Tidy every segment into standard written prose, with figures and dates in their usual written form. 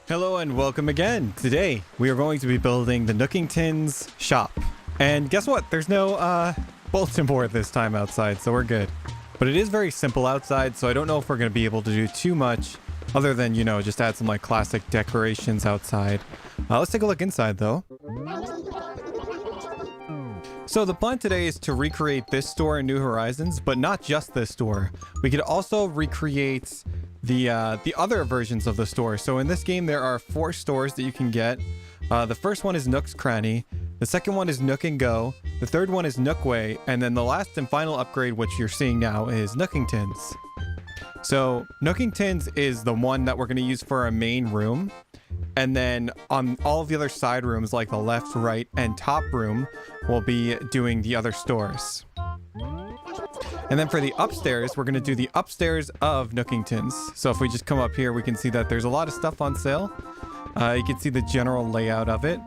Hello and welcome again. Today we are going to be building the Nookingtons shop. And guess what? There's no bulletin board this time outside, so we're good. But it is very simple outside, so I don't know if we're going to be able to do too much other than, you know, just add some like classic decorations outside. Let's take a look inside though. So the plan today is to recreate this store in New Horizons, but not just this store. We could also recreate the other versions of the store. So in this game, there are 4 stores that you can get. The first one is Nooks Cranny. The second one is Nook N Go. The third one is Nookway. And then the last and final upgrade, which you're seeing now, is Nookingtons. So Nookingtons is the one that we're going to use for our main room. And then on all of the other side rooms, like the left, right, and top room, we'll be doing the other stores. And then for the upstairs, we're going to do the upstairs of Nookingtons. So if we just come up here, we can see that there's a lot of stuff on sale. You can see the general layout of it.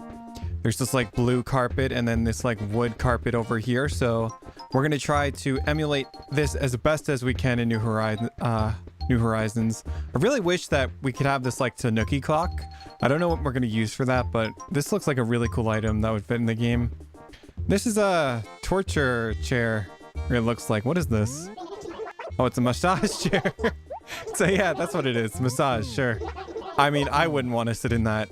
There's this like blue carpet and then this like wood carpet over here. So we're going to try to emulate this as best as we can in New Horizons. I really wish that we could have this like Tanuki clock. I don't know what we're going to use for that, but this looks like a really cool item that would fit in the game. This is a torture chair. It looks like, what is this? Oh, it's a massage chair. So yeah, that's what it is. Massage, sure. I mean, I wouldn't want to sit in that.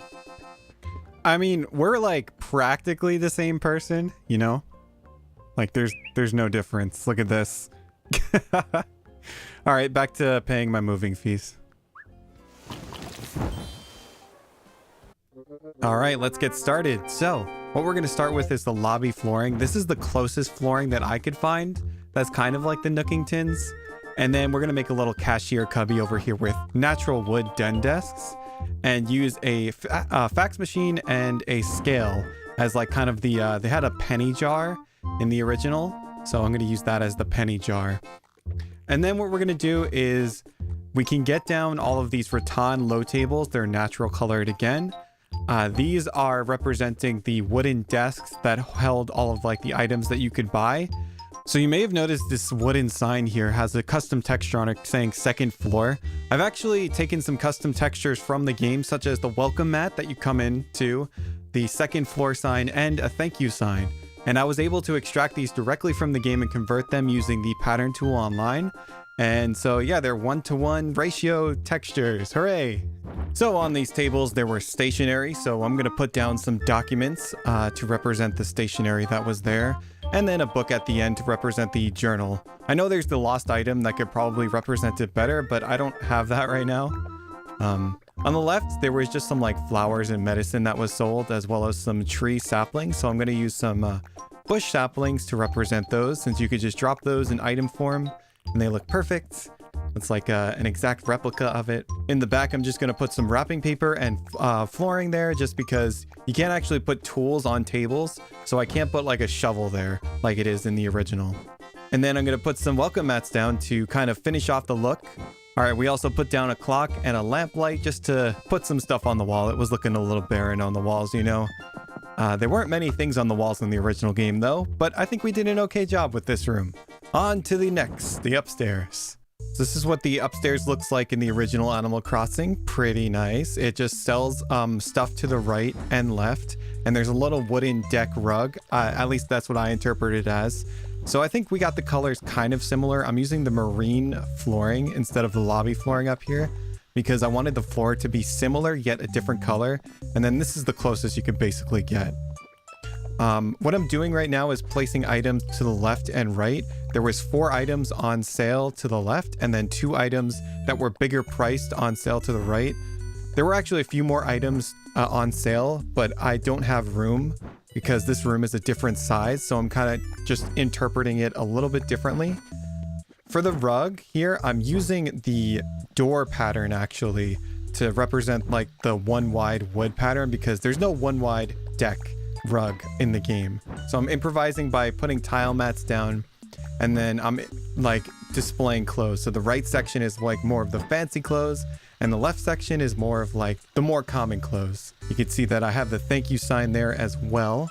I mean, we're like practically the same person, you know? Like there's no difference. Look at this. All right, back to paying my moving fees. All right, let's get started. So what we're going to start with is the lobby flooring. This is the closest flooring that I could find. That's kind of like the Nookingtons. And then we're going to make a little cashier cubby over here with natural wood den desks and use a fax machine and a scale as like kind of the, they had a penny jar in the original. So I'm going to use that as the penny jar. And then what we're going to do is we can get down all of these rattan low tables. They're natural colored again. These are representing the wooden desks that held all of like the items that you could buy. So you may have noticed this wooden sign here has a custom texture on it saying second floor. I've actually taken some custom textures from the game, such as the welcome mat that you come into, the second floor sign, and a thank you sign. And I was able to extract these directly from the game and convert them using the pattern tool online. And so yeah, they're 1-to-1 ratio textures. Hooray! So on these tables, there were stationery. So I'm going to put down some documents to represent the stationery that was there. And then a book at the end to represent the journal. I know there's the lost item that could probably represent it better, but I don't have that right now. On the left, there was just some like flowers and medicine that was sold, as well as some tree saplings. So I'm going to use some bush saplings to represent those, since you could just drop those in item form and they look perfect. It's like an exact replica of it. In the back, I'm just going to put some wrapping paper and flooring there, just because you can't actually put tools on tables. So I can't put like a shovel there like it is in the original. And then I'm going to put some welcome mats down to kind of finish off the look. All right, we also put down a clock and a lamp light just to put some stuff on the wall. It was looking a little barren on the walls, you know. There weren't many things on the walls in the original game though, but I think we did an okay job with this room. On to the next, the upstairs. So this is what the upstairs looks like in the original Animal Crossing. Pretty nice. It just sells stuff to the right and left, and there's a little wooden deck rug. At least that's what I interpret it as. So I think we got the colors kind of similar. I'm using the marine flooring instead of the lobby flooring up here, because I wanted the floor to be similar yet a different color. And then this is the closest you could basically get. What I'm doing right now is placing items to the left and right. There was 4 items on sale to the left, and then 2 items that were bigger priced on sale to the right. There were actually a few more items on sale, but I don't have room because this room is a different size. So I'm kind of just interpreting it a little bit differently. For the rug here, I'm using the door pattern actually to represent like the one wide wood pattern, because there's no one wide deck rug in the game. So I'm improvising by putting tile mats down, and then I'm like displaying clothes. So the right section is like more of the fancy clothes, and the left section is more of like the more common clothes. You can see that I have the thank you sign there as well.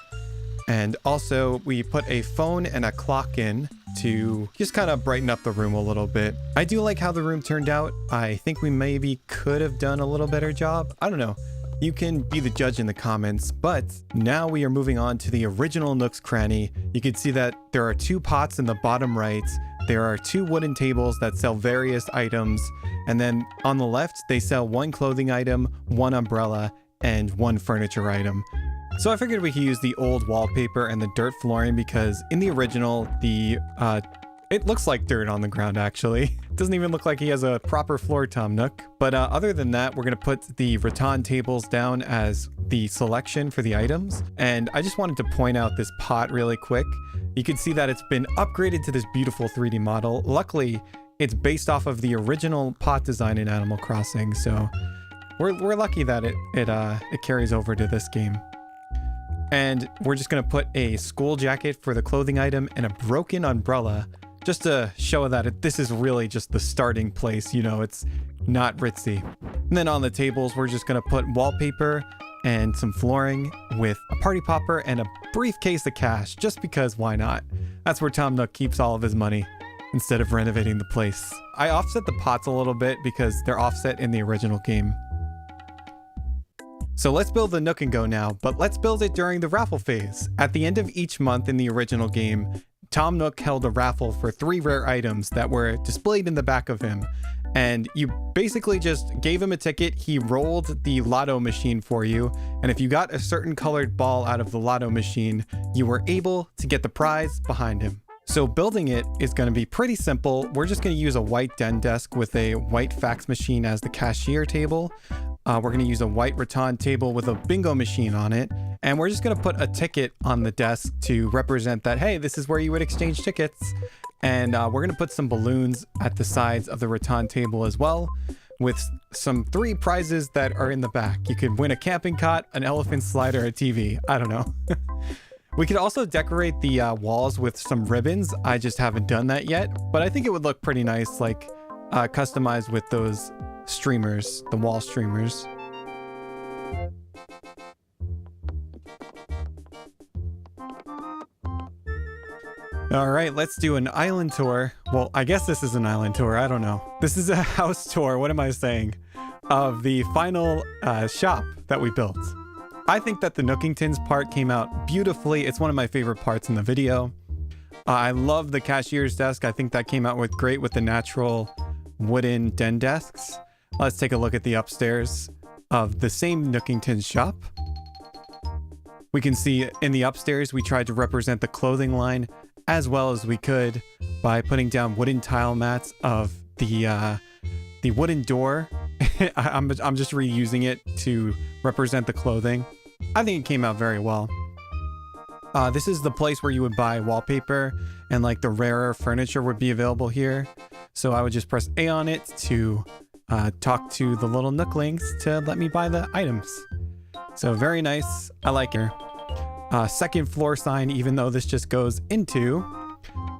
And also we put a phone and a clock in to just kind of brighten up the room a little bit. I do like how the room turned out. I think we maybe could have done a little better job. I don't know. You can be the judge in the comments, but now we are moving on to the original Nooks Cranny. You can see that there are 2 pots in the bottom right. There are 2 wooden tables that sell various items. And then on the left, they sell 1 clothing item, 1 umbrella, and 1 furniture item. So I figured we could use the old wallpaper and the dirt flooring because in the original, it looks like dirt on the ground, actually. It doesn't even look like he has a proper floor, Tom Nook. But other than that, we're going to put the rattan tables down as the selection for the items. And I just wanted to point out this pot really quick. You can see that it's been upgraded to this beautiful 3D model. Luckily, it's based off of the original pot design in Animal Crossing. So we're lucky that it carries over to this game. And we're just going to put a school jacket for the clothing item and a broken umbrella just to show that this is really just the starting place, you know, it's not ritzy. And then on the tables, we're just going to put wallpaper and some flooring with a party popper and a briefcase of cash, just because why not? That's where Tom Nook keeps all of his money instead of renovating the place. I offset the pots a little bit because they're offset in the original game. So let's build the Nook N Go now, but let's build it during the raffle phase. At the end of each month in the original game, Tom Nook held a raffle for 3 rare items that were displayed in the back of him. And you basically just gave him a ticket, he rolled the lotto machine for you, and if you got a certain colored ball out of the lotto machine, you were able to get the prize behind him. So building it is going to be pretty simple. We're just going to use a white den desk with a white fax machine as the cashier table. We're going to use a white rattan table with a bingo machine on it. And we're just going to put a ticket on the desk to represent that, hey, this is where you would exchange tickets. And we're going to put some balloons at the sides of the rattan table as well, with some 3 prizes that are in the back. You could win a camping cot, an elephant slide, or a TV. I don't know. We could also decorate the walls with some ribbons. I just haven't done that yet, but I think it would look pretty nice, like customized with those streamers, the wall streamers. All right, let's do an island tour. Well, I guess this is an island tour. I don't know. This is a house tour. What am I saying? Of the final shop that we built. I think that the Nookingtons part came out beautifully. It's one of my favorite parts in the video. I love the cashier's desk. I think that came out great with the natural wooden den desks. Let's take a look at the upstairs of the same Nookington shop. We can see in the upstairs, we tried to represent the clothing line as well as we could by putting down wooden tile mats of the wooden door. I'm just reusing it to represent the clothing. I think it came out very well. This is the place where you would buy wallpaper and like the rarer furniture would be available here. So I would just press A on it to talk to the little Nooklings to let me buy the items. So very nice. I like it. Second floor sign, even though this just goes into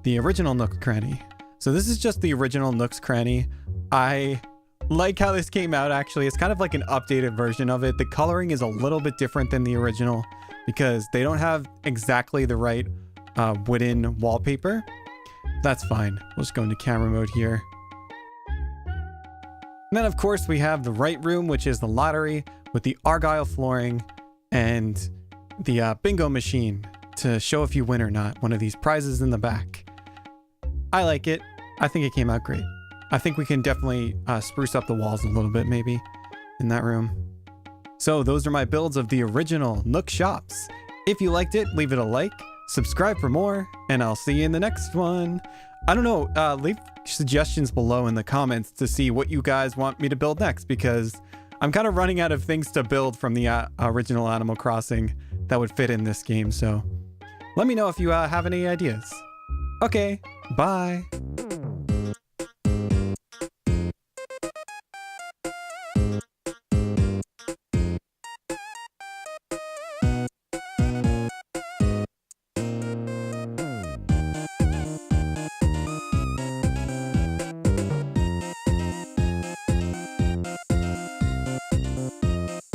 the original Nook Cranny. So this is just the original Nooks Cranny. I like how this came out, actually. It's kind of like an updated version of it. The coloring is a little bit different than the original because they don't have exactly the right wooden wallpaper. That's fine. We'll just go into camera mode here. And then, of course, we have the right room, which is the lottery with the argyle flooring and the bingo machine to show if you win or not. One of these prizes in the back. I like it. I think it came out great. I think we can definitely spruce up the walls a little bit, maybe, in that room. So those are my builds of the original Nook shops. If you liked it, leave it a like, subscribe for more, and I'll see you in the next one. I don't know, leave suggestions below in the comments to see what you guys want me to build next, because I'm kind of running out of things to build from the original Animal Crossing that would fit in this game. So let me know if you have any ideas. Okay, bye.